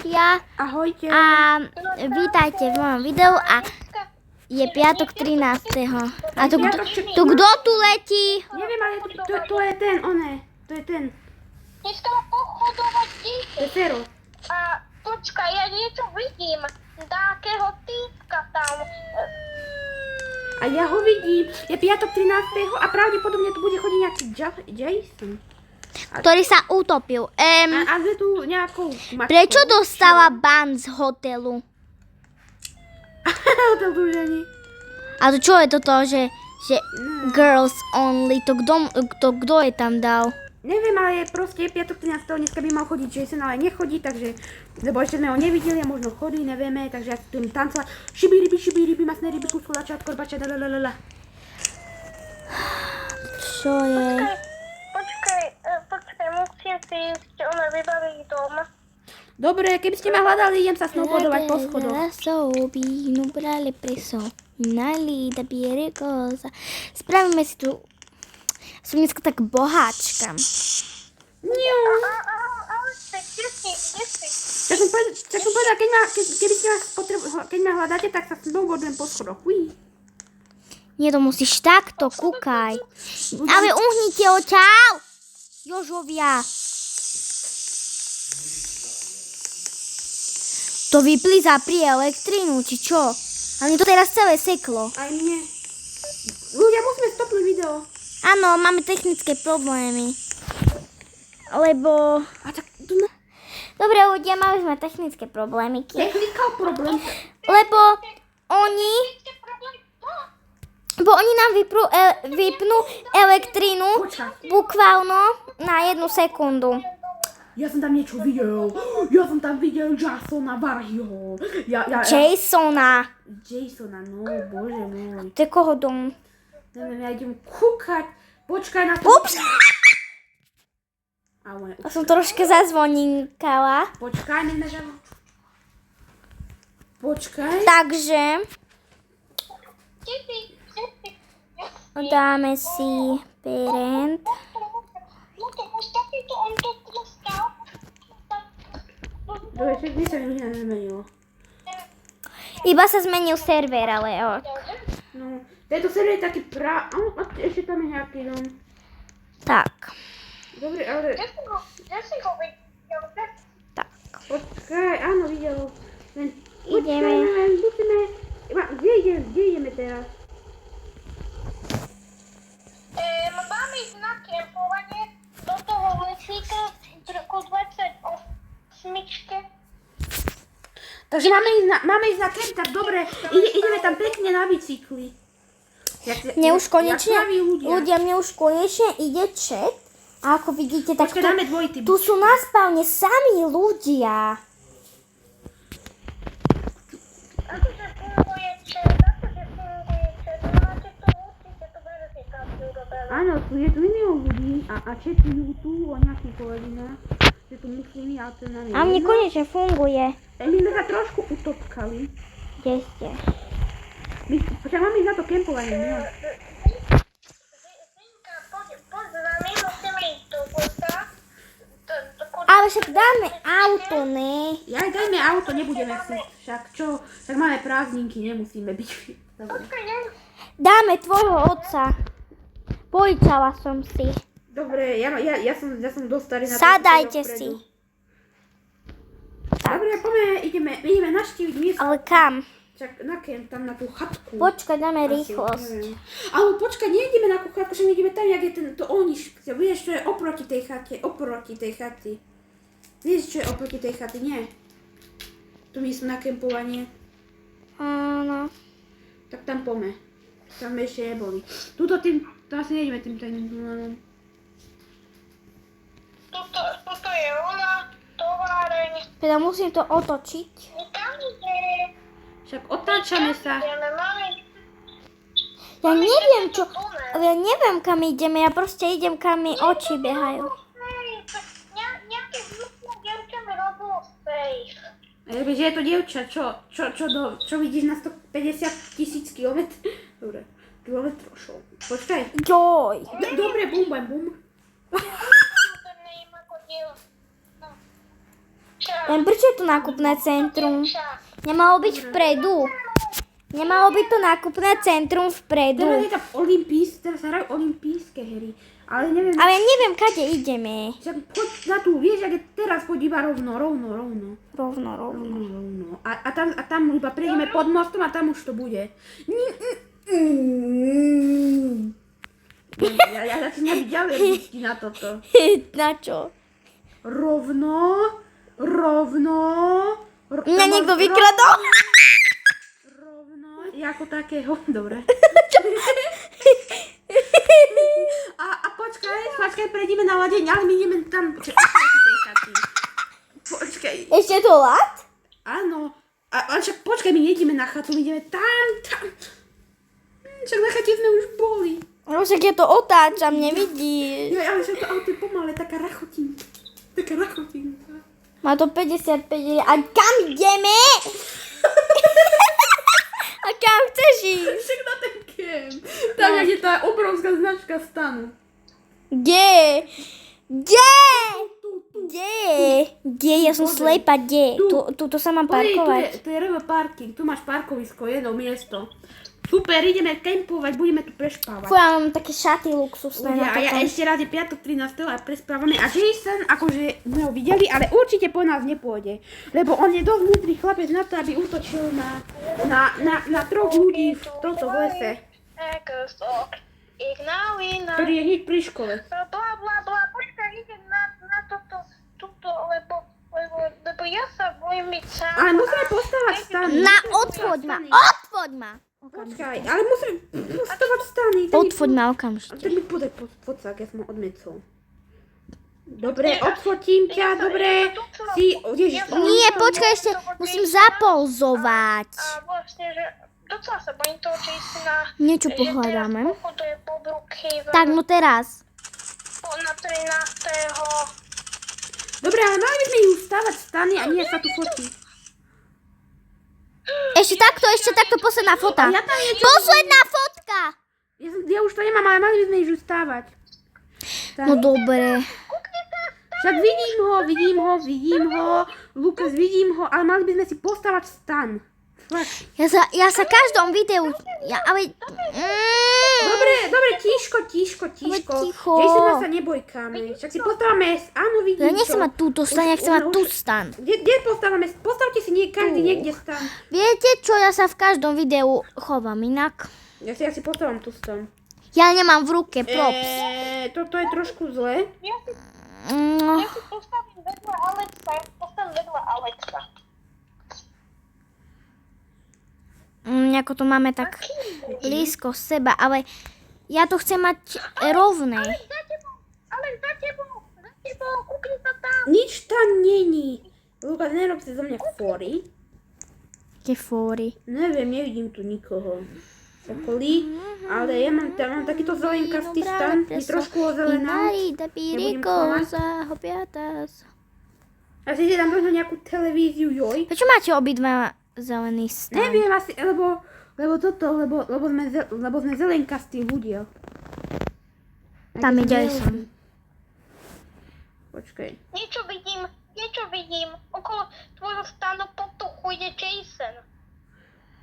priatelia. Ahojte. A vítajte v mojom videu a je piatok 13. A tu kto tu letí? Neviem, ale to je ten, to je ten. Dneska mám pochodovať To je dieťa. Fero. A počkaj, ja niečo vidím. Takého týpka tam. A ja ho vidím. Je piatok 13. a pravdepodobne tu bude chodiť nejaký Jason. Ktorý sa utopil. A je tu nejakou mačkou. Prečo dostala ban z hotelu? Hotel tu už ani. A to čo je toto, že girls only, to kto je tam dal? Neviem, ale je proste piatok 13. dneska by mal chodiť Jason, ale nechodí, takže, lebo ešte sme ho nevideli a možno chodí, nevieme, takže ja tu tancovať. Šibi ryby, masné ryby, kúsku lačat, korbača, lalalala. Čo je? Počkaj, musím si ísť, ona vybaví dom. Dobre, keby ste ma hľadali, idem sa snowboardovať po schodoch. Spravíme si tu. Som dneska tak boháčka. Ale kde si? Tak som povedala, keď ma hľadáte, tak sa snowboardujem po schodoch. Uí. Nie, to musíš takto, kúkaj. Ale uhnite očau! Jožovia. To vypli zapri elektrínu, či čo? A mne to teraz celé seklo. Aj mne. Ľudia, musíme stopnúť video. Áno, máme technické problémy. Lebo... A tak tu na... Dobre, ľudia, mali sme technické problémy. Technical problém. Lebo oni nám vypnú elektrínu bukválno na 1 sekundu. Ja som tam niečo videl. Ja som tam videl Jasona Varhyho. Jasona, no bože môj. to je koho dom? Neviem, ja idem kúkať. Počkaj na to. Ups! Ale, Ja som troška zazvonínkala. počkaj, nemežam. Počkaj. Takže dáme si parent. Dobre, však nič sa mi nezmenilo. Iba sa zmenil server, ale ok. No, tento server je taký a ešte tam je nejaký dom. Tak, Dobre, ale... tak. Počkaj, áno, videl. Len, Ideme. Musíme... Kde ideme teraz? Máme ísť na kempovanie do toho lesíka ku 28. Takže máme ísť na kemp, tak dobre, ideme tam pekne na bicykli. Mne už konečne, Jak praví ľudia. mne už konečne ide chat. A ako vidíte, tak Počkaj, dáme dvojitý. tu sú na spávne sami ľudia. Akože funguje chat. Máte tu určite tú verifikáciu urobenú. Áno, je tu milión ľudí a četujú tu o nejakých koleginách, že tu muslimy, ale to nám je A mne jedno. konečne funguje. My sme sa trošku utopkali. Kde ste? Však máme ísť na to kempovanie, nie? Zinka, poď za nami, musíme ísť do busa. Ale však dáme auto, ne? Ja aj dajme auto, nebudeme si. Však čo? Tak máme prázdninky, nemusíme byť. Dobre. Dáme tvojho otca. Požičala som si. Dobre, ja som dosť starý na to. Sadajte vpredu. si. Dobre, ideme naštíviť miesto. Ale kam? Však na kemp, tam na tú chatku. Počkaj, dáme Asi, rýchlosť. neviem. Ale počkaj, nejdeme na tú chatku, však ideme tam, jak je to ohnisko. Vieš, čo je oproti tej chaty. Vieš, čo je oproti tej chaty, nie? Tu my sme na kempovanie. Áno. Tak tam pome. Tam ešte neboli. Tuto tam asi nejdeme tým tajným tunelom. Tuto je ona, továreň. Teda musím to otočiť. Nikam ide. Však otáčame sa. Ja neviem kam ideme, ja proste idem kam mi oči behajú. Nejaké zvukné dievča mi robilo safe. Že je to dievča, čo vidíš na 150 000 kilometrov? Dobre, kilometrov šol. Počkaj. Joj. Dobre, bum, bum, bum. To nie je ako dievča. Prečo je to nákupné centrum? Nemalo byť vpredu. Nemalo byť to nákupné centrum Teraz vpredu. je tam teraz sa hrajú olympijské hry. Ale neviem, Ale ja neviem, kade ideme. však poď na tú, vieš, ak je teraz poď iba rovno. Rovno. A tam iba prejdeme pod mostom a tam už to bude. Ja začínam byť ďalej vždycky na toto. Na čo? Rovno. Mňa niekto vykradol. Rovno. Ako takého, dobre. A počkaj, prejdeme na ladeň, ale my ideme tam. Počkaj. Ešte to lad? Áno. A však počkaj, my nejdeme na chatu, my ideme tam. Však na chate sme už boli. No však ja to otáčam, nevidíš. Jo, ale však to auto je pomalé, taká rachotinka. Má to 55. A kam ideme? A kam chceš ísť? Však na ten kemp. Tam je tá obrovská značka stanu. Kde? Ja som slepa, kde? Tu sa mám parkovať. Tu je RV parking, tu máš parkovisko, jedno miesto. Super, ideme kempovať, budeme tu prešpávať. Ja mám také šaty luxusné na A ja toto. ešte raz je piatok 13. a prespávame. A Jason, akože sme ho videli, ale určite po nás nepôjde. Lebo on je dosť múdry chlapec na to, aby útočil na troch ľudí v tomto lese. Ktorý je hneď pri škole. Počkaj, idem na túto, lebo ja sa bojím byť sám. Ale musíme postavať stany. Odfoď ma. Počkaj, ale musíme postavať stany. Odfoď ma okamžite. Tak mi podaj podsak, ja som ho odmecol. Dobre, odfotím ťa, dobre. Ježiš, Nie, počkaj ešte, musím zapolzovať. A vlastne, že docela sa bojím toho Jasona. Niečo pohľadáme. Že teraz pochoduje po Brookhaven Tak, no teraz. na 13. Dobre, ale mali by sme ju stavať stany a nie sa tu fotiť. Ešte takto, posledná fota. Ja tam niečo- Posledná fotka. Ja už to nemám, ale mali by sme ju stavať. Tak. No dobre. Však vidím ho. Lukas, vidím ho, ale mali by sme si postavať stan. Fakt. Ja sa každom videu... Dobre, tiško. ticho. Jasona sa nebojkáme. Však si postavíme, áno, vidím Ja nechcem to. mať túto stan, ja chcem mať tu stan. Kde postavíme? Postavte si každý niekde stan. Viete čo, ja sa v každom videu chovám inak. Ja si postavím tu stan. Ja nemám v ruke props. Toto je trošku zle. Ja si No, postavím vedľa Alexa. ako to máme tak blízko seba, ale ja to chcem mať rovné. Za tebou, kúkni sa tam. Nič tam není. Lukas, nerob si zo mňa fóry. Aké fóry. Neviem, nevidím tu nikoho. Okolí, ale ja mám takýto zelenkastý stan, je trošku ozelená. Nebudem klamať. A si tam možno nejakú televíziu, joj. Prečo máte obidva zelený stan? Neviem asi, lebo sme zelenkastí ľudia. Tam je Jason. Počkaj. Niečo vidím. Okolo tvojho stanu potuchu ide Jason.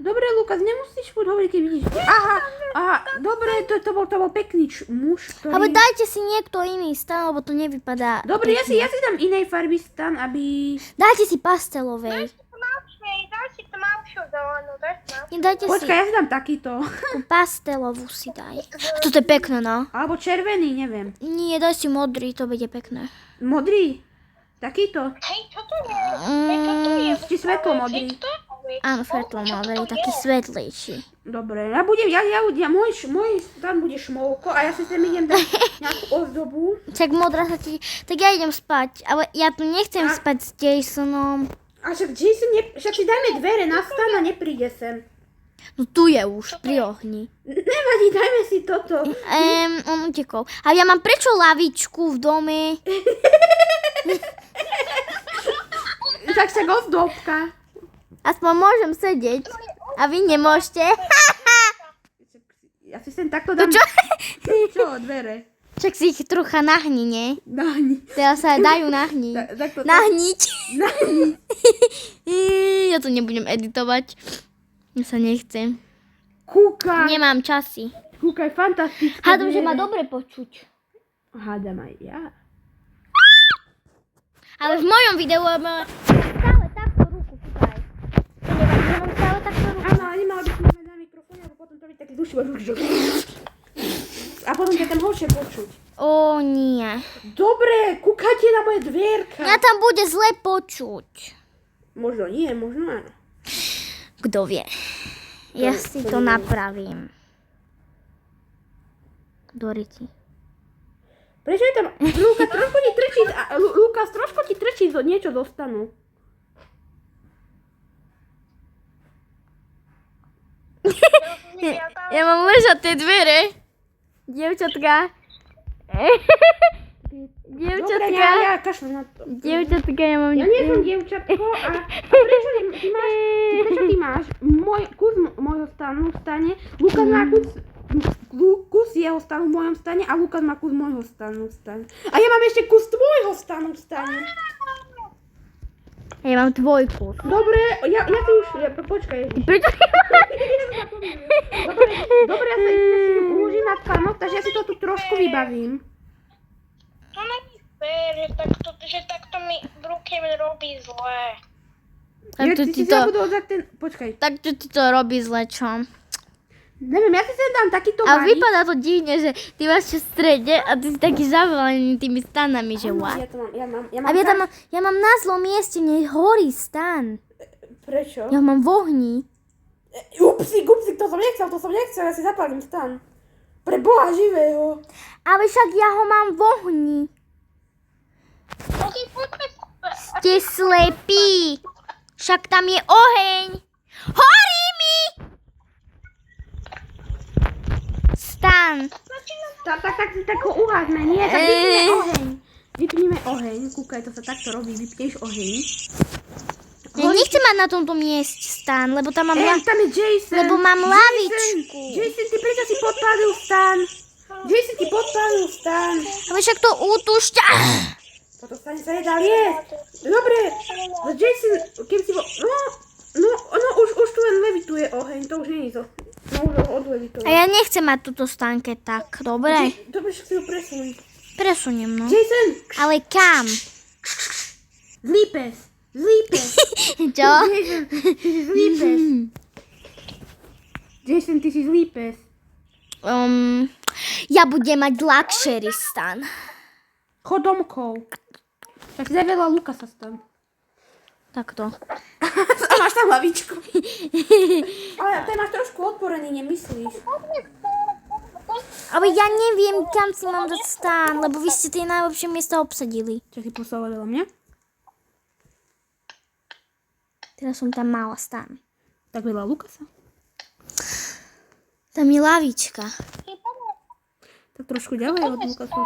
Dobre, Lukas, nemusíš furt hovoriť, keď vidíš. Aha, dobre, to bol pekný muž, ktorý... Ale dajte si niekto iný stan, lebo to nevypadá. Dobre, ja si dám inej farby stan, aby... Dajte si pastelovej. Daj si tmavšiu zelenú, Dajte si Počkaj, ja si dám takýto. tú pastelovú si daj. Toto je pekné, no. Alebo červený, neviem. Nie, daj si modrý, to bude pekné. Modrý? Takýto? Hej, čo to je? Hej, čo to je? Či svetlo modrý. Áno, svetlo modrý, taký svetlejší. Dobre, môj tam bude šmolko a ja si sem idem dať nejakú ozdobu. Tak modrá sa ti... Tak ja idem spať, ale ja tu nechcem spať s Jasonom. A však však si dajme dvere na stan a nepríde sem. No tu je už, pri ohni. Nevadí, dajme si toto. On utekol. A ja mám prečo lavičku v dome? Tak sa ozdobka. Aspoň môžem sedieť. A vy nemôžete. Ja si sem takto dám. Čo? Čo, dvere? Však si ich trocha nahni, nie? Nahni. Teraz sa dajú nahniť. Tak Nahniť. Nahni. Ja to nebudem editovať. Ja sa nechcem. Kúkaj. Nemám časy. Kúkaj, fantastické. Hádam, že ma zviera. dobre počuť. Hádam aj ja. Ale v mojom videu mám stále takto ruku, kúkaj. To nevadí, že mám stále takto ruku. Áno, ale nemala by som mať na mikrofóne, lebo potom to byť taký duši. A potom ťa tam horšie počuť. Ó, nie. Dobre, kúkajte na moje dvierka. Mňa tam bude zle počuť. Možno nie, možno áno. Kto vie? Ja si to napravím. Doriti. Prečo je tam... Lukas, trošku ti trčí... Lukas, trošku ti trčí niečo dostanú. Ja mám ležať tie dvere. Dievčatka. Dobre, ja kašľam na to. Dievčatka, ja mám... Ja nie som dievčatko a prečo ty máš kus môjho stanu v stane, Lukas má kus jeho stanu v mojom stane a Lukas má kus môjho stanu v stane. A ja mám ešte kus tvojho stanu v stane. Ja mám tvoj kus. Dobre, ja si už... Počkaj. Prečo? Dobre, ja sa si uložím na kanok, takže ja si to tu trošku vybavím. To není fér, že takto mi v ruke robí zle. Tak Ty to si ti sa to... budú odzať ten... Počkaj. Tak to ti to robí zle, čo? Neviem, ja si sem dám takýto A balík. vypadá to divne, že ty máš v strede a ty si taký zavalený tými stanami, že Áno, wow. ja to mám, A ja mám na zlom mieste, mne horí stan. Prečo? Ja mám v ohni. Upsík, to som nechcel, ja si zapalím stan. Pre Boha živého. Ale však ja ho mám v ohni. Ok, poďme. Ste slepí. Však tam je oheň. Horí mi! Stan. Tak ho uhážme, nie? Tak vypnime oheň. Vypnime oheň, kúkaj, to sa takto robí, vypneš oheň. Ja nechcem mať na tomto mieste stan, lebo tam mám... Tam je Jason. Lebo mám lavičku. Jason, ty prečo si podpálil stan? Jason, ty podpálil stan. Ale však to útušťa. Toto stane sa nedá jesť. Dobre, Jason, keby si bol... No, už tu len levituje oheň, to už nie je to. No, už ho odlevituje. A ja nechcem mať túto stanke tak, dobre? Dobre, však si ho presuň. Presuniem, no. Jason, Ale kam? zlý pes. Čo? Jason, ty si zlý pes. Jason, ty si zlý pes. Ja budem mať luxury stan. Chod domkov. Tak si zavedla Lukasa stan. Takto. A máš tam hlavičku. Ale ty máš trošku odporený, nemyslíš? Ale ja neviem, kam si mám dať stan, lebo vy ste tie najlepšie miesta obsadili. Čo si poslala veľa mňa? Teraz som tam mala stan. Tak veľa Lukasa. Tam je lavička. Tak trošku ďalej od Lukasu.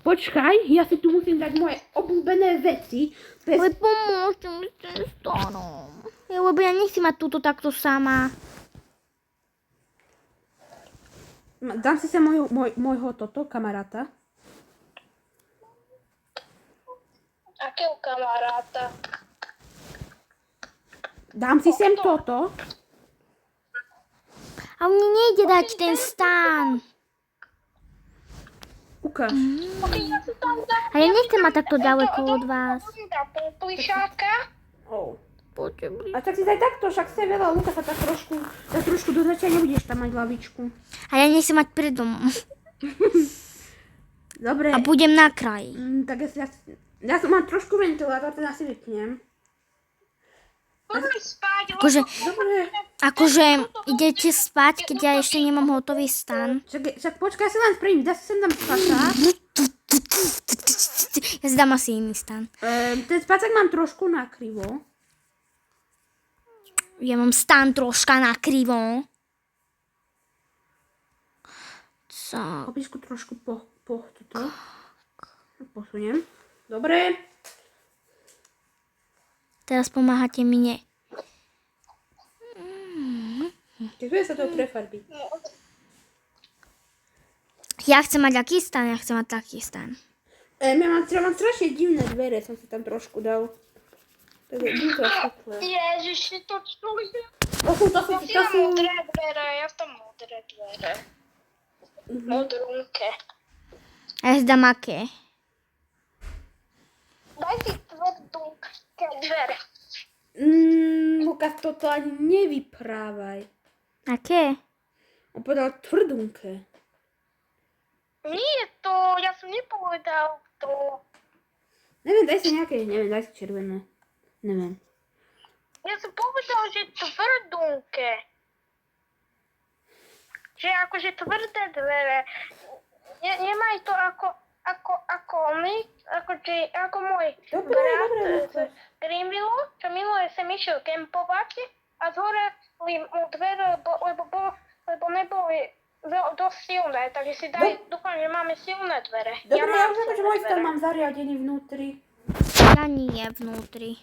Počkaj, ja si tu musím dať moje obľúbené veci. Ale pomôžte mi s tým stanom. Lebo ja nechcem mať túto takto sama. Dám si sa môjho kamaráta. Akého kamaráta? Dám si sem toto. A mne nejde dať ten stan. Ukáž. Ok, ja si tam dám... A ja nechcem mať takto ďaleko od vás. Dám plišáka. Poďte A tak si daj takto, však chce veľa Lukasa, tak trošku do začia nebudeš tam mať hlavičku. A ja nechcem mať pred domom. Dobre. A budem na kraji. Tak ja mám trošku ventilátor, ten asi vypnem. Poďme spať. Akože, Dobre. akože idete spať, keď ja ešte nemám hotový stan. Však počkaj, ja si len spravím, ja si sem dám spacák. Ja si dám asi iný stan. Ten spacák mám trošku nakrivo. Ja mám stan troška na krivo. Opisku trošku toto. Posuniem. Dobre. Teraz pomáhate mne. Čiže sa to prefarbiť. Ja chcem mať aký stan, ja chcem mať taký stan. Ja mám strašne divné dvere, som si tam trošku dal. Tak je dúto svetlo. Ježiši, to čuje. To Ja sú... mám modré dvere, ja tam modré dvere. Modrunke. A ja si dám aké. Daj si tvrdunké dvere. Lukas, toto ani nevyprávaj. Aké? On povedal tvrdunké. Nie to, ja som nepovedal to. Neviem, daj si nejaké, daj si červené. Neviem. Ja som povedal, že tvrdunké. Že akože tvrdé dvere. Nemaj to ako my, ako môj Dobre, brat z Greenville, čo minule sem išiel kempovať a zhoreli mu dvere, lebo neboli dosť silné, takže si dúfam, že máme silné dvere. Dobre, ja mám už že silné môj stan dvere. mám zariadený vnútri. Ja nie vnútri.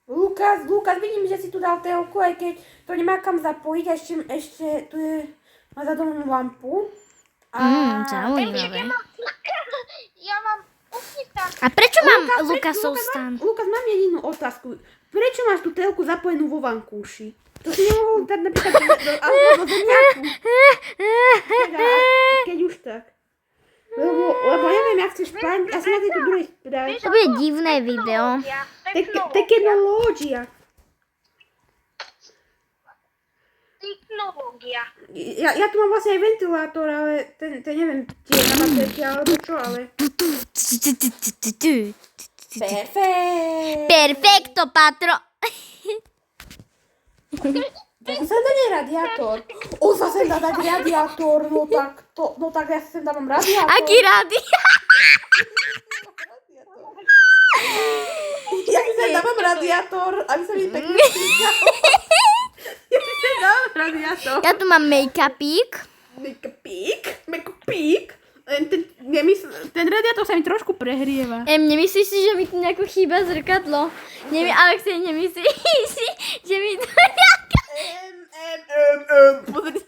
Lukas, vidím, že si tu dal telku, aj keď to nemá kam zapojiť, ešte tu je, má zadomnú lampu. Zaujímavé. Ja mám upísať. A prečo mám Lukasov stan? Lukas, mám jedinú otázku. Prečo máš tú telku zapojenú vo vankúši? To si nemohol dať napríklad do zemiaku. Teda, keď už tak. Lebo neviem, jak chceš spať, ja som na tejto druhej strane. To bude divné video. Technológia. Technológia. Ja tu mám vlastne aj ventilátor, ale ten neviem, či je na baterke alebo čo, ale... Perfekt. Perfecto, patro. Zase sem dať radiátor. Zase dá dať radiátor, no tak ja sem dávam radiátor. Aký rady? Ja si sem dávam radiátor, aby sa mi pekne spíkal. Ja si sem dávam radiátor. Ja tu mám make-upík. Make-upík. Ten radiátor sa mi trošku prehrieva. Nemyslíš si, že mi tu nejako chýba zrkadlo? Alexej, nemyslíš si, že mi tu Pozri.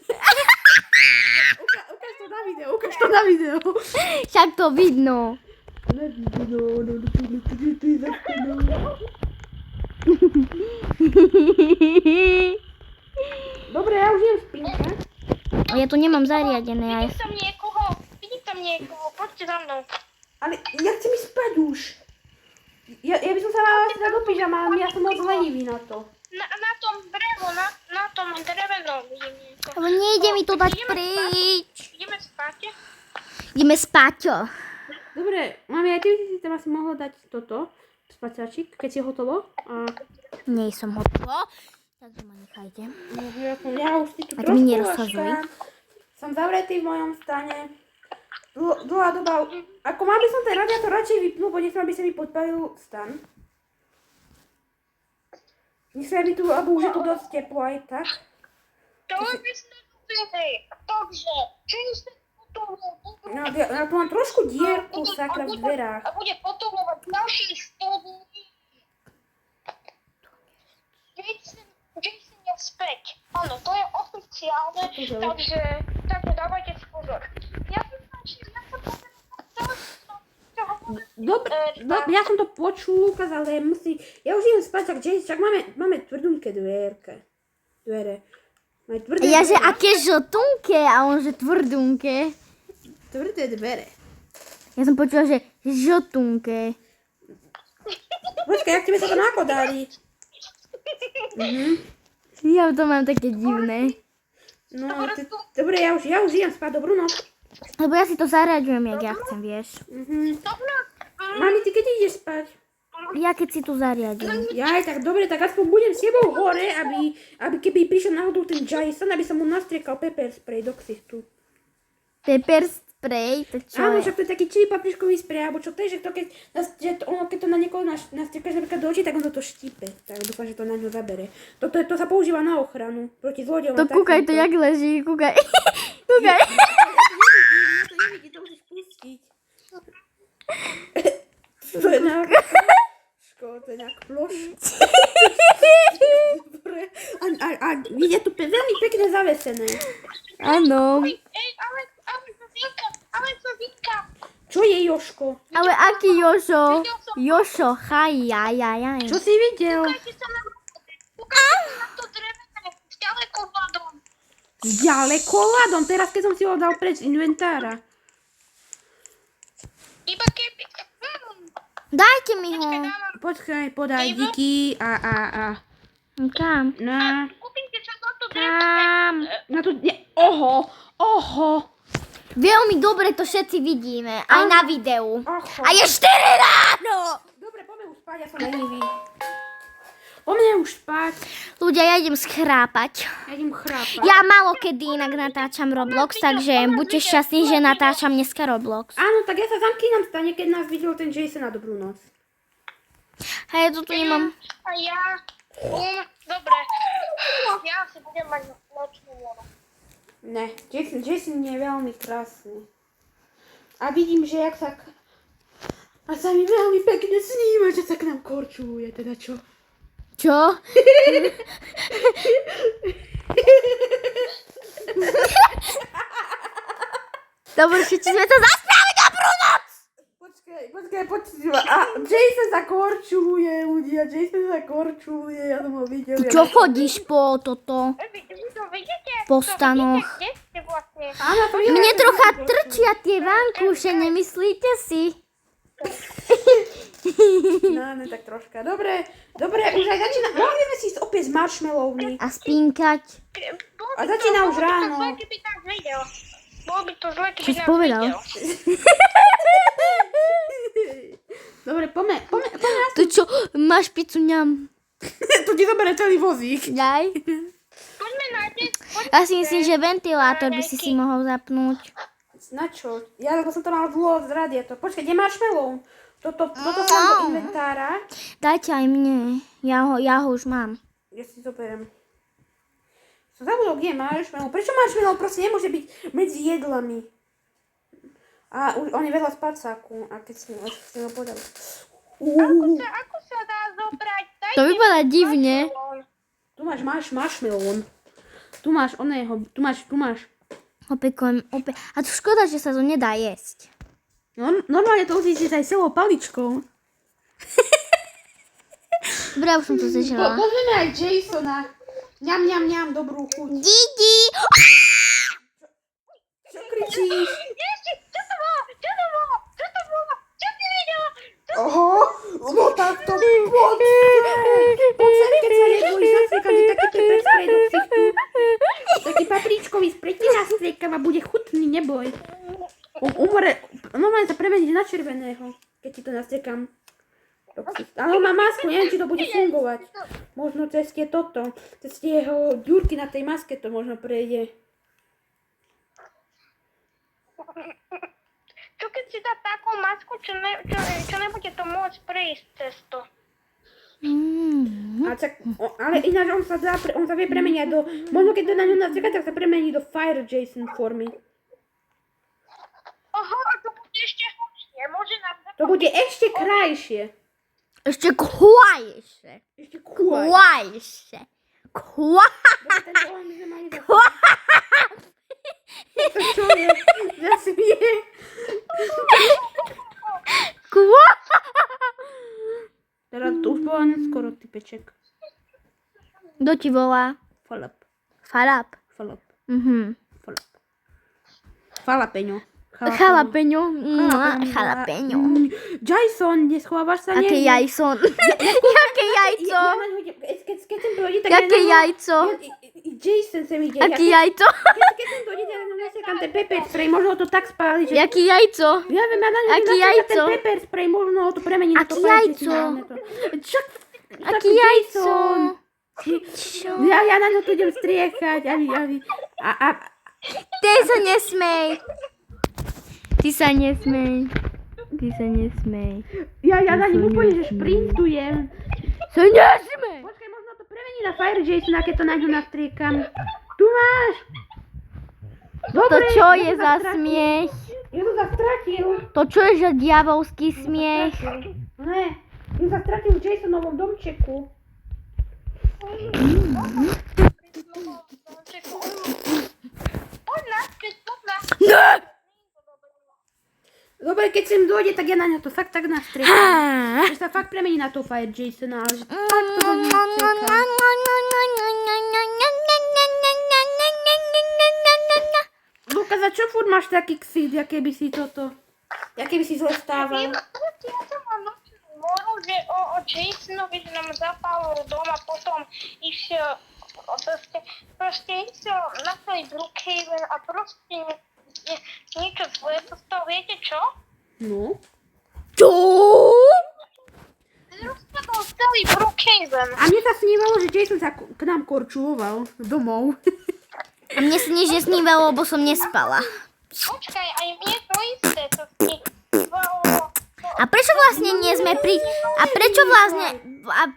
Ukáž to na video. Však to vidno. Dobre, ja už idem spínka. Ja tu nemám zariadené. Vidím tam niekoho, poďte za mnou. Ale ja chcem ísť spať už. Ja by som sa mala asi dať do pyžama, ale ja som moc lenivý na to. Na tom drevu, na tom drevenom vidím niekoho. Ale nejde mi to dať preč. Ideme spať? Ideme spať. Dobre, mami, aj ty by si tam asi mohla dať toto, spacáčik, keď si hotovo. A... Nie som hotovo. Takže ma nechajte. Ja už si tu A to mi trošku nerozhazuj. laškám. Som zavretý v mojom stane. Dlhá doba... Ako mal by som ten radiátor radšej vypnúť, bo nechcem, aby sa mi podpalil stan. Nechcem, aby tu, alebo už je tu dosť teplo aj tak. To by sme robili. Takže, čím ste No, ja tu mám trošku dierku, sakra, v dverách. A bude potomovať ďalších 100 dní. Jason je späť. Áno, to je oficiálne, takže dávajte si pozor. Ja Dobre, ja som to počul, Lukas, ale ja už idem spať, však máme tvrdunké dvere. Máme tvrdé Ja, že dvere. aké žltunké a on, že tvrdunké. Tvrdé dvere. Ja som počula, že žltunké. Počkaj, jak tebe sa to nakodarí? Ja to mám také divné. No, dobre, ja už idem spať, dobrú noc. Lebo ja si to zariadujem, jak ja chcem, vieš. Mami, ty keď ideš spať? Ja keď si tu zariadujem. Jaj, tak dobre, tak aspoň budem s tebou hore, aby keby prišiel náhodou ten Jason, aby som mu nastriekal pepper spray do ksichtu. Pepper spray, to čo Áno, je? však to je taký čili papričkový spray, alebo čo to je, že keď to na niekoho nastriekaš napríklad do očí, tak on to štípe. Tak dúfam, že to na ňo zabere. To sa používa na ochranu proti zlodejom. To kúkaj, to jak leží, kúkaj. Kúkaj. To nevidí, to musíš pustiť. To je nejak... To je nejak ploš. Dobre. A je tu veľmi pekne zavesené. Áno. Ej, ale Čo je Joško? Ale aký Jošo? Jošo, jaj. Čo si videl? Kúkajte sa na to drevené, s ďalekohľadom. S ďalekohľadom, teraz keď som si ho dal preč z inventára. Iba keby... Dajte mi ho. Počkaj, podaj, díky. Kam? Na... Kúpite sa na to drevené. Kam? Na to... Nie. Oho. Veľmi dobre to všetci vidíme. Aj na videu. Oho. A je 4 ráno. Dobre, poďme už spať, ja som lenivý. Poďme už spať. Ľudia, ja idem schrápať. Ja idem chrápať. Ja málo kedy inak natáčam Roblox, takže buďte šťastní, že natáčam dneska Roblox. Áno, tak ja sa zamkínam stane, keď nás videl ten Jason na dobrú noc. Hej, tu nemám. A ja... Dobre. Ja si budem mať nočnú vodu. Ne, Jason je veľmi krásny. A vidím, že jak sa... A sa mi veľmi pekne sníma, že sa k nám korčuje, teda čo? Čo? Dobre, všetci sme sa zaspali, dobrú noc! Počkaj. A Jason sa korčuje, ľudia, ja som ho videl. Ty čo chodíš po toto? Vy to vidíte? Po stanoch. Kde ste vlastne? Áno, to vidím. Mne trocha trčia tie vankúše, nemyslíte si? No, tak troška. Dobre, už aj začína. Mohli sme si ísť opäť z marshmallowny. A spínkať. A začína už ráno. Bolo by to zle, keby Čo si nás povedal? videl. Dobre, poďme. Tu čo, máš pizzu ňam? Tu ti zoberie celý vozík. Daj. Poďme na deň. Ja si myslím, že ventilátor by si mohol zapnúť. Na čo? Ja som to mal dlho z radiátor. Počkaj, kde marshmallow? Toto som do inventára. Dajte aj mne. Ja ho už mám. Ja si zoberiem. Som zabudol, kde je marshmallow. Prečo marshmallow proste nemôže byť medzi jedlami? A on je vedľa spacáku. A keď si ho podal. Ako sa dá zobrať? Dajte To vypadá mi divne. marshmallow. Tu máš marshmallow. Tu máš oného. Tu máš. Opekujem. A to škoda, že sa to nedá jesť. No, normálne to uzíte aj celou paličkou. Dobre, už som to zežela. Pozrieme aj Jasona. Ňam, dobrú chuť. Didi! Čo kričíš? Čo to bolo? Čo si videl? Oho, no tak to poď sem, keď sa nebojíš nastriekať taký pepper spray do ksichtu. Taký papričkový spray ti nastriekam a bude chutný, neboj. Normálne sa premení na červeného, keď ti to nastriekam. Ale on má masku, neviem, či to bude fungovať. Možno cez tie jeho ďurky na tej maske to možno prejde. Čo keď si dá takú masku, čo nebude to môcť prejsť cez to? Ale ináč on sa vie premeniať do... Možno keď to na ňu nastrieka, tak sa premení do Fire Jason formy. Aha, a to bude ešte horšie. Môže nám To bude ešte krajšie. Ešte kvajšie. Ešte kôň. Kvajšie. Tento oheň by sme mali zase. To čo je? Zasmie. Teraz to už bola neskoro, typeček. Kto ti volá? Falap. Falap. Falapeňo. Chalapeňo. Chalapeňo. Jason, neschovávaš sa? Aké jajco? Jaké jajco? Keď sem dojde, tak... Jaké jajco? Jason sem ide. Aké jajco? Keď sem dojde, tak nám nasiekam ten pepper spray, možno to tak spáli, že... Jaké jajco? Ja viem, ja na ňu Aký nasiekam ten jajco? pepper spray, možno ho to premení. Aký jajco? Čo? Aké jajco? Ja na ňu tu idem striekať, a Ty sa nesmej. Ty sa nesmej. ja na ňu úplne, že šprintujem. Sa nesmej. Počkaj, možno to premení na Fire Jasona, keď to na ňu nastriekam. Tu máš. To Dobre, čo ja je som za sa stratil. smiech? Ja som sa stratil. To čo je za diabolský smiech? Ne, ja sa stratil v Jasonovom domčeku. Poď naspäť. Ne! Dobre, keď sem dojde, tak ja na ňo to fakt tak nastriekam. Že sa fakt premení na to Fire Jasona, ale že tak to do mňa čaká. Luka, za čo furt máš taký ksít, jaké by si toto? Jaké by si zle stával? Ja som mal nočnú moru, že o Jasonovi, že nám zapálil doma, potom išiel proste išiel na celý Brookhaven a proste niečo zlé to stalo. Viete čo? No. Čo? Rozpadol celý Brookhaven. A mne sa snívalo, že Jason sa k nám korčuloval domov. A mne sa nič nesnívalo, lebo som nespala. Počkaj, aj mne to isté sa snívalo. A prečo vlastne nie sme pri... A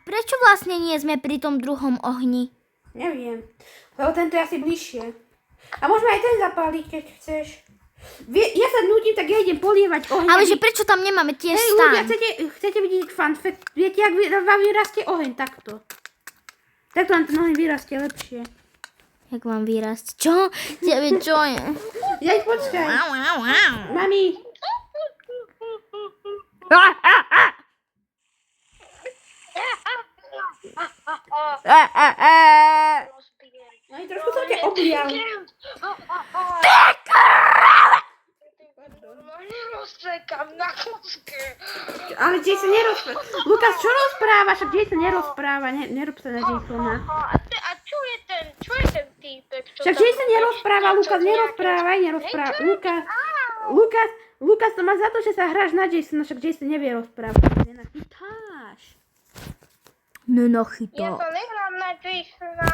prečo vlastne nie sme pri tom druhom ohni? Neviem, lebo tento je asi bližšie. A môžeme aj ten zapáliť, keď chceš. Ja sa nudím, tak ja idem polievať oheň. Ale že prečo tam nemáme tiež Hej, ľudia, stan? chcete vidieť fun fact? Viete, jak vám vyrastie oheň takto? Takto vám ten oheň vyrastie lepšie. Jak mám vyrásť? Čo? Tebe čo je? Ja ich počkaj. Mami. No i trošku som ťa oblial. Nerozsekam na kúsky. Ale Jason nerozpráva. Lukas, čo rozprávaš? Však Jason nerozpráva. Nerob sa na Jasona. A čo je ten týpek? Však Jason nerozpráva, Lukas, nerozprávaj, nerozprávaj. Lukas, to má za to, že sa hráš na Jasona, však Jason nevie rozprávať. Nenachytáš. Ja Nenachytá. sa nehrám na Jasona.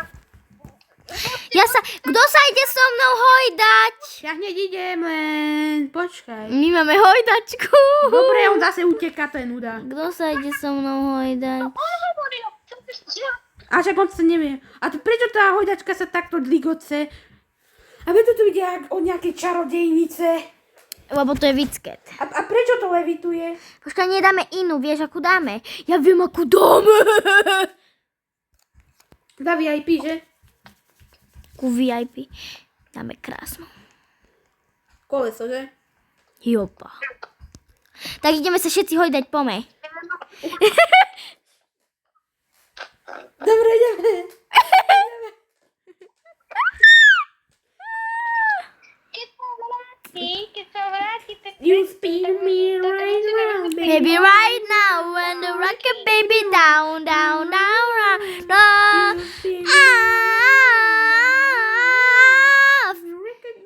Kto sa ide so mnou hojdať? Ja hneď idem, len počkaj. My máme hojdačku. Dobre, on zase uteká, to je nuda. Kto sa ide so mnou hojdať? On hovoril, A však on sa nevie. A to prečo tá hojdačka sa takto dligoce? A preto tu ide od nejakej čarodejnice. Lebo to je Vicket. A prečo to levituje? Počkaj, nedáme inú, vieš, akú dáme? Ja viem, akú dáme. Dá VIP, že? Ku VIP. Dáme krásnu. Koleso, že? Jopa. Tak ideme sa všetci hojdať, pome. Dobre, ideme. keď sa vráti, tak... You spin me right round, Baby, right now, when the rocket baby down, down, down, down, down.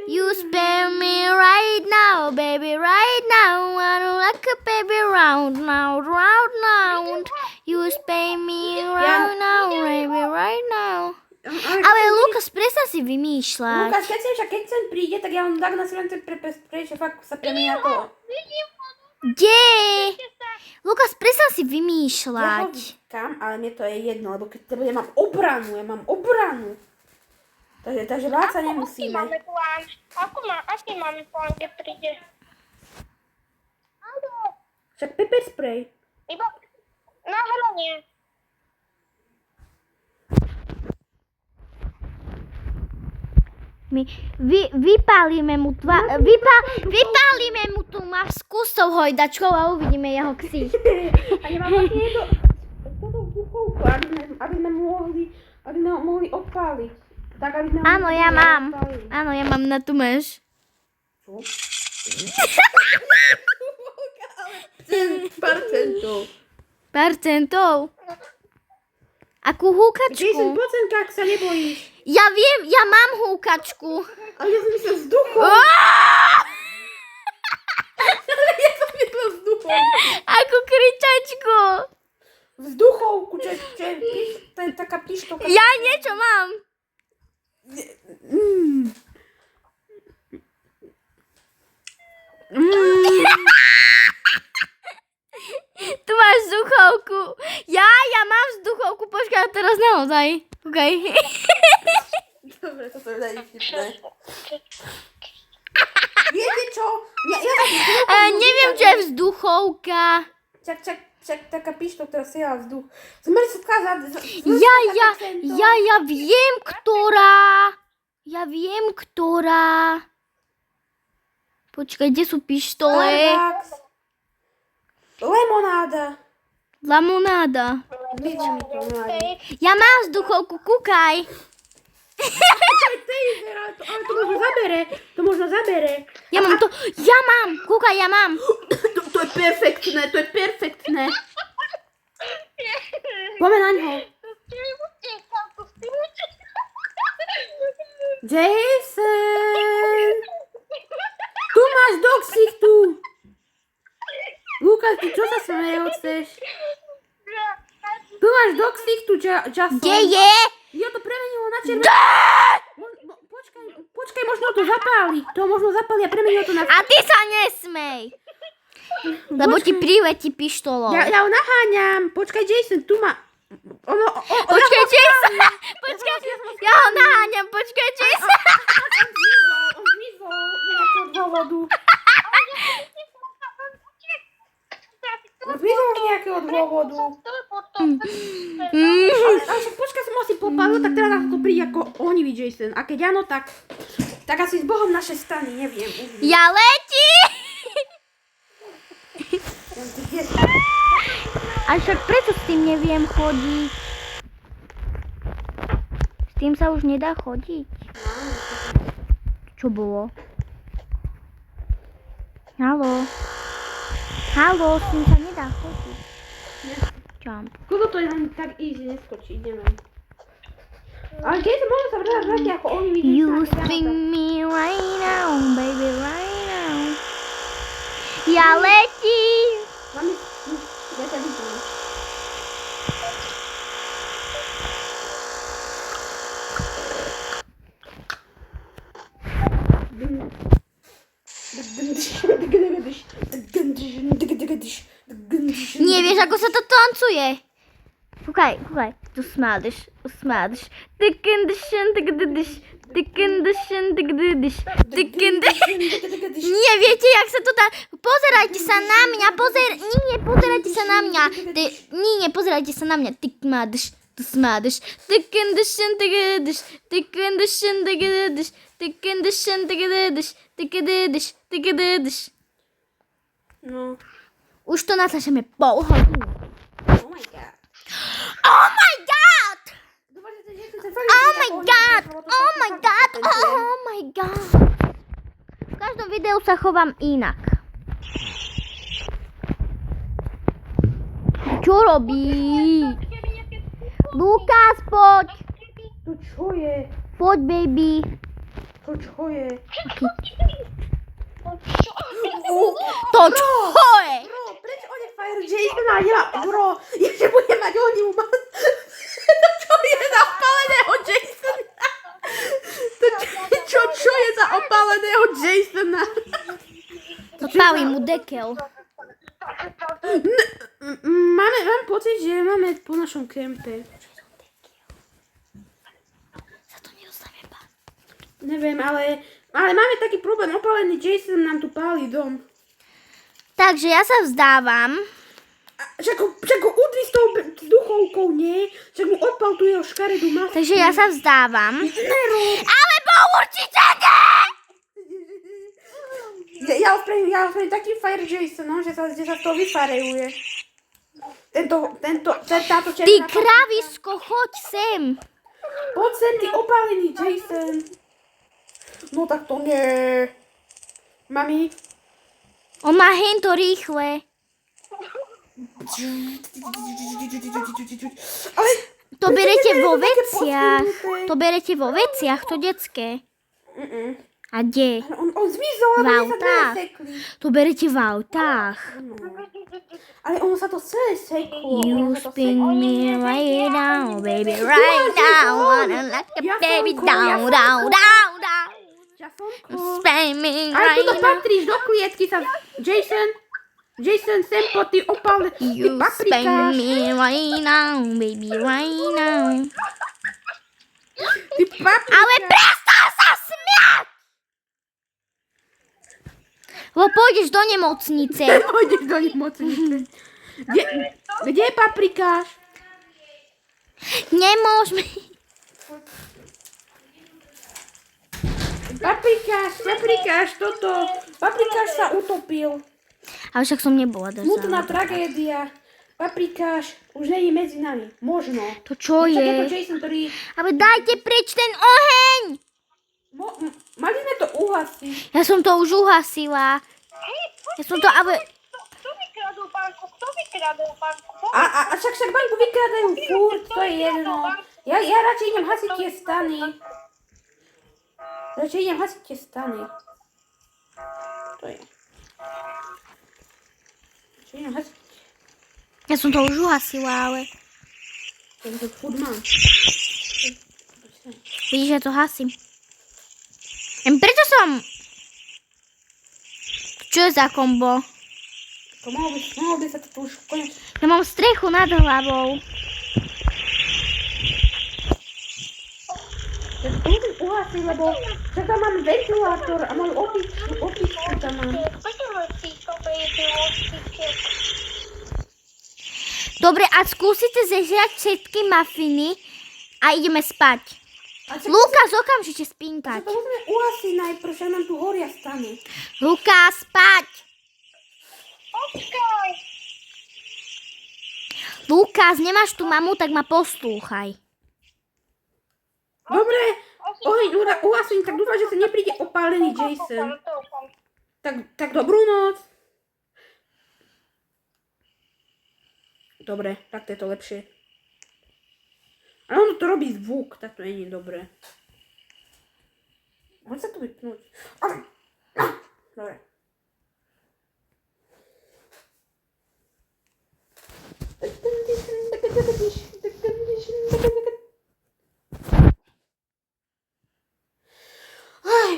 You spare me right now, baby, right now, when the rocket baby round, round, round, round. You spare me right now, baby, right now. Ale Lukas, prestaň si vymýšľať. Lukas, keď sem príde, tak ja vám tak nasielam ten prečo fakt sa premieňa to. Kde? Lukas, prestaň si Ja ho vymýšľať. vykam, ale mne to je jedno, lebo keď ja mám obranu. Takže báť sa nemusíme. Máme plán. Aký máme plán, kde príde? Áno, Však pepper spray. iba na hranie. My vypálime mu tú masku s tou hojdačkou a uvidíme jeho ksí. A nemám vlastne toto duchovku, aby sme mohli odpáliť. Tak, aby sme Áno, ja mám. Áno, ja mám na tú máš. Čo? Percentov. Akú Jason, húkačku? poď sem, tak sa nebojíš. Ja viem, ja mám húkačku. Ale ja som myslel vzduchom. Ja som myslel vzduchom. Akú kričačku. Vzduchovku, čo je taká pištovka. Ja niečo mám. Tu máš vzduchovku. Ja mám vzduchovku. Počkaj, teraz naozaj. Okay. Dobre, to je vtipné. Viete čo? Neviem, čo je vzduchovka. Čak, taká pištovka, ktorá siela vzduch. Zmrzka Ja viem, ktorá. Počkaj, kde sú pištole? Starbucks. Lemonáda. Lamonáda. Vidíš mi to, Mláďa. Ja mám vzduchovku, kúkaj. Ale to možno zabere. To možno zabere. Ja mám, kúkaj, ja mám. To je perfektné, to je perfektné. Poďme na ňo. Jason! Tu máš do ksichtu. Lukáš, ty čo sa smejel chceš? Tu máš do ksichtu, Jason. Kde je? Jo, to premenilo na červené. Počkaj, možno to zapáli. To možno zapáli a premenilo to na... A ty sa nesmej. Lebo ti priletí pištolou. Ja ho naháňam. Počkaj, Jason, tu má... Počkaj, Jason. Počkaj, ja ho naháňam. Počkaj, Jason. On zmizol z nejakého dôvodu. Zmizol z nejakého dôvodu. Ale však počkaj, som asi popálil, tak teraz to príde ako ohnivý Jason. A keď áno, tak asi s Bohom naše stany, neviem. Ja letím. A však prečo s tým neviem chodiť? S tým sa už nedá chodiť. Čo bolo? Haló? Haló, s tým sa nedá chodiť. Jump. Koľko to je tak easy neskočiť, neviem. Ale keď sa možno sa vrátiť ako ohnivý Jason. You spin me right now, baby, right now. Ja letím. Máme... Ja ťa vidím. Nie vieš, ako sa to tancuje. Kúkaj, tu smádiš. Nie viete, jak sa to dá. Pozerajte sa na mňa, pozerajte sa na mňa. Nie, pozerajte sa na mňa. Tu smádiš. No. Už to natáčame pol hodinu. Oh my god. Oh my god! Dúfam, že ten Jason sa fakt Oh nebude my ako god! ohnivý, lebo to Oh fakt my fakt god! nepotentuje. Oh my god! V každom videu sa chovám inak. Čo robí? Lukas, poď! To čo je? Poď, baby. To čo je? To čo je? Bro, prečo on je Fire Jason a ja, bro, ešte budem mať ohnivú masku. To čo je za opáleného Jasona? To čo je za opáleného Jasona? Odpáli mu dekel. Mám pocit, že máme po našom kempe. Sa to nedostane pán. Neviem, ale máme taký problém. Opálený Jason nám tu páli dom. Takže ja sa vzdávam. Však ho udri s tou vzduchovkou, nie? Však mu odpal tu jeho škaredú masku. Takže ja sa vzdávam. Nerob. Alebo určite nie! Ja ospravím taký Fire Jason, že sa z toho vyfarejuje. Táto červená... Ty kravisko, choď sem. Poď sem, ty opálený Jason. No tak to nie. Mami. On má hento rýchle. Ale... To berete vo veciach. To berete vo veciach, to detské. A kde? On zmizol, V ale my sa autách. nesekli. To berete v autách. Ale ono sa to celé seklo. You spin me right now, baby, right now. Wanna like a baby down, down, down, down. Spin me Ale right tu now. patríš do klietky sa... Jason, sem po, ty opále... Ty You spin paprikáš. me right now, baby, right now. Ty paprikáš. Ale prestan sa smiať! Lebo pôjdeš do nemocnice. Pôjdeš do nemocnice. Kde je paprikáš? Nemôžeme. Paprikáš, toto. Paprikáš sa utopil. Ale však som nebola dosť. Smutná tragédia. Paprikáš už nie je medzi nami. Možno. To čo Je to je? Jason, ktorý... Ale dajte preč ten oheň! Mali sme to uhasiť. Ja som to už uhasila. Ja som to, ale... Kto vykradol banku? A však banku vykradajú furt, to je jedno. Ja radšej idem hasiť tie stany. To je. Radšej idem hasiť. Ja som to už uhasila, ale... Ja to furt mám. Vidíš, ja to hasím. Prečo som... Čo je za kombo? To mohlo by sa to tu už konečne. Ja mám strechu nad hlavou. Ja to musím uhasiť, lebo však tam mám ventilátor a mám opičku tam mám. Dobre, a skúsite zežrať všetky mafiny a ideme spať. Lukas, okamžite spínkať. To musíme uhasiť najprv, však nám tu horia stany. Lukas, spať. Počkaj. Lukas, nemáš tu mamu, tak ma poslúchaj. Dobre, uhasím, tak dúfam, že sa nepríde opálený Jason. Tak dobrú noc. Dobre, tak to je to lepšie. Ale ono to robí zvuk, tak to nie je dobré. Môžem sa tu vypnúť. Dobre.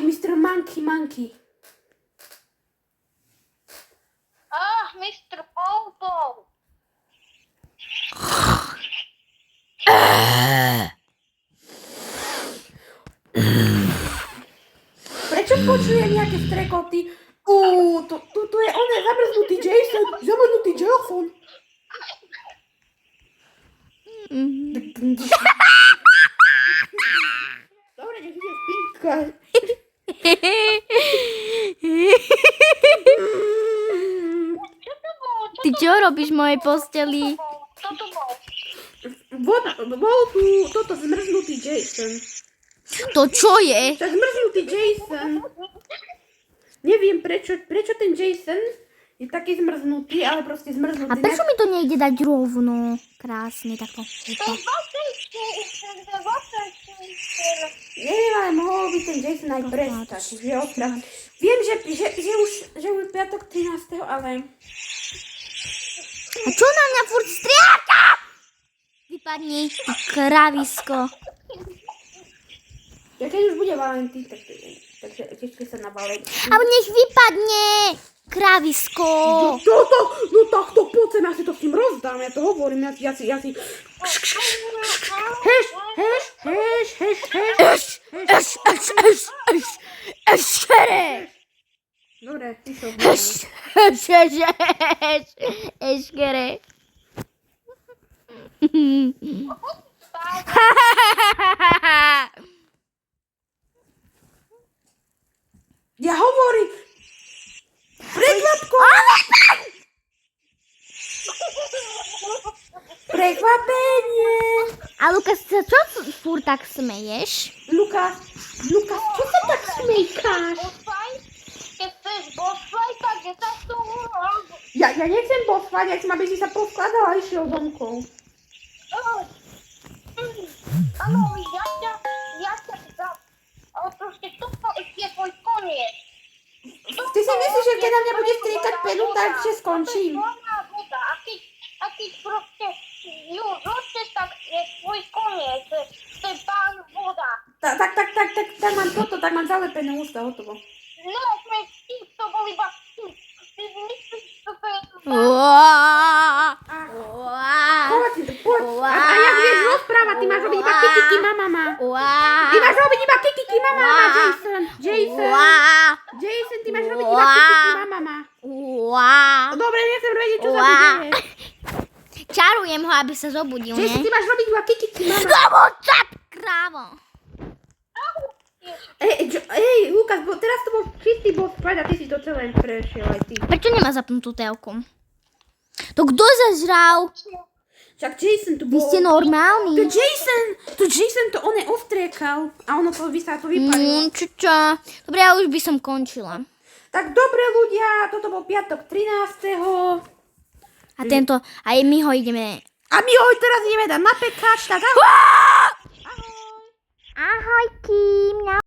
Mr. Monkey. Mr. Bobo. Prečo počujem nejaké strekoty? Tu je on zamrznutý Jason. Dobre, nech ide spínkať. Ty čo robíš v mojej posteli? Kto to bol? Bol tu toto zmrznutý Jason. To čo je? Tak zmrznutý Jason. Neviem prečo ten Jason je taký zmrznutý, ale proste zmrznutý. A prečo mi to nejde dať rovno? Krásne, takto. Neviem, ale mohol by ten Jason aj prestať. Viem, že už piatok 13. ale... A čo na mňa furt striaka? Vypadni, ty kravisko. Ja keď už bude Valentín, takže ešte sa na Valentín. Ale nech vypadne, kravisko. No takto, poď sem, ja si to s tým rozdám, ja to hovorím, ja si... Dobre, ty som... Eškere. Ja hovorím... Prekvapko! Prekvapenie! A Lukas, čo furt tak smeješ? Lukas, čo sa tak smejkáš? Keď chceš bosfaj, tak je sa tu urob. Ja nechcem bosfať, ja chcem, aby si sa poskladala a išiel domkov. Áno, ja ťa dám. Ale proste toto je tvoj koniec. Ty si myslíš, že keď na mňa bude striekať penu, takže skončím? Voda. A keď proste ju zločíš, tak je tvoj koniec. To je pán voda. Tak mám toto, tak mám zalepené ústa, hotovo. No, sme to bol iba ty myslíš, že to je Poď. A jak vieš rozprávať, ty máš robiť iba kikiki mama. Ty máš robiť iba kikiki mama, Jason. Jason, ty máš robiť iba kikiki mama. Dobre, nechcem vedieť, čo sa tu deje. Čarujem ho, aby sa zobudil, Jason, ty ne? máš robiť iba kikiki mama. Lebo čap, krávo. Lukas, teraz to bol čistý boss fight a ty si to celé prešiel aj ty. Prečo nemá zapnutú telku? To kto zažral? Však Jason tu Vy bol. ste normálni. To Jason to on ostriekal a ono to sa to vyparilo. Čo? Dobre, ja už by som končila. Tak dobre ľudia, toto bol piatok 13. A tento, aj my ho ideme. A my ho teraz ideme dať na pekáč, tak ahoj. Ahoj, tým.